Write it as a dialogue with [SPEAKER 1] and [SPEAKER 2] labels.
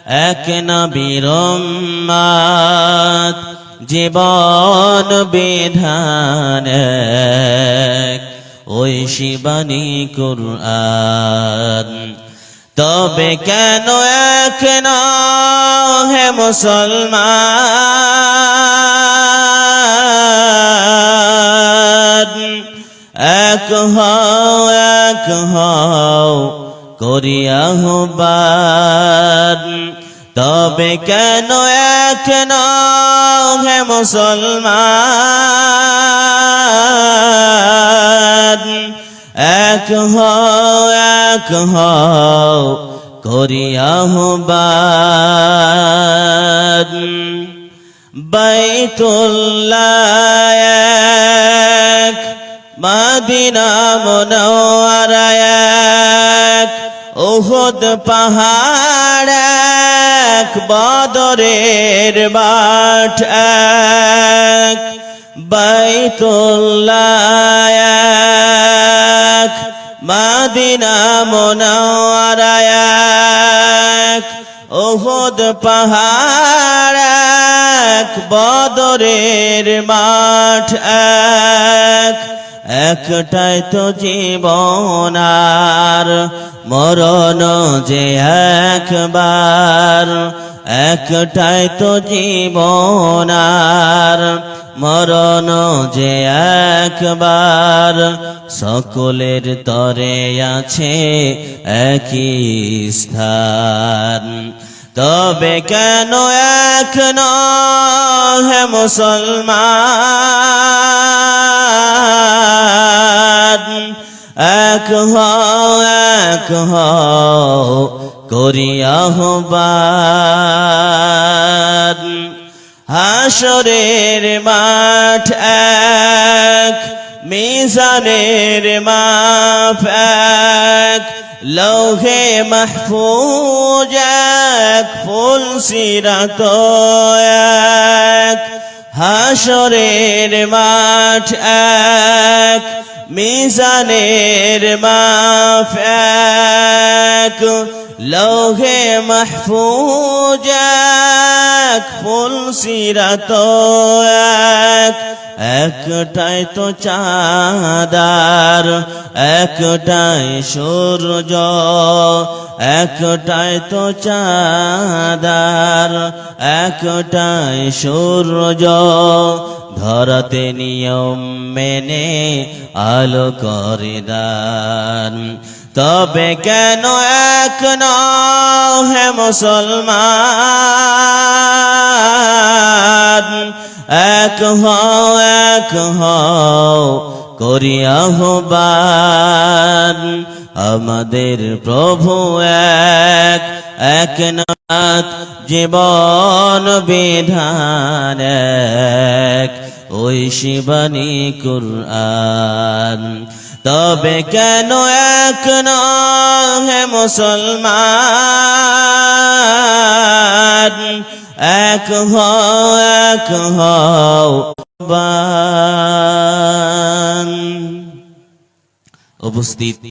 [SPEAKER 1] এক নবীর উম্মত জীবন বিধান এক ওই শিবানী কুরআন তবে কেন এক না হে মুসলমান এক হও করি আহ্বান তবে কেন এক না হে মুসলমান এক হও করি আহ্বান বাইতুল্লাহ এক মদিনা মুনওয়ারা এক উহুদ পাহাড় এক বদরের মাঠ এক বাইতুল্লাহ এক মদিনা মুনওয়ারা এক উহুদ পাহাড় এক বদরের মাঠ এক একটাই তো জীবন আর মরণ যে একবার একটাই তো জীবন আর মরণ যে একবার সকলের তরে আছে একই স্থান তবে কেন এক হে মুসলমান এক হও করি আহ্বান হাসরের মাঠ এক মিজানের মাপ এক লৌহে মাহফুজ এক ফুল সিরাত এক হাসরের মাঠ এক মিজানের মাপ এক লৌহে মাহফুজ এক ফুল সিরাত এক একটাই তো চাঁদার একটাই সূর্য একটাই তো চাঁদার একটাই সূর্য ধরাতে নিয়ম মেনে আলো করে দান তবে কেন এক হে মুসলমান এক হও করি আহ্বান আমাদের প্রভু এক নাথ জীবন বিধান এক ওই শিবানী কুরআন তবে কেন এক হে মুসলমান এক হও উপস্থিত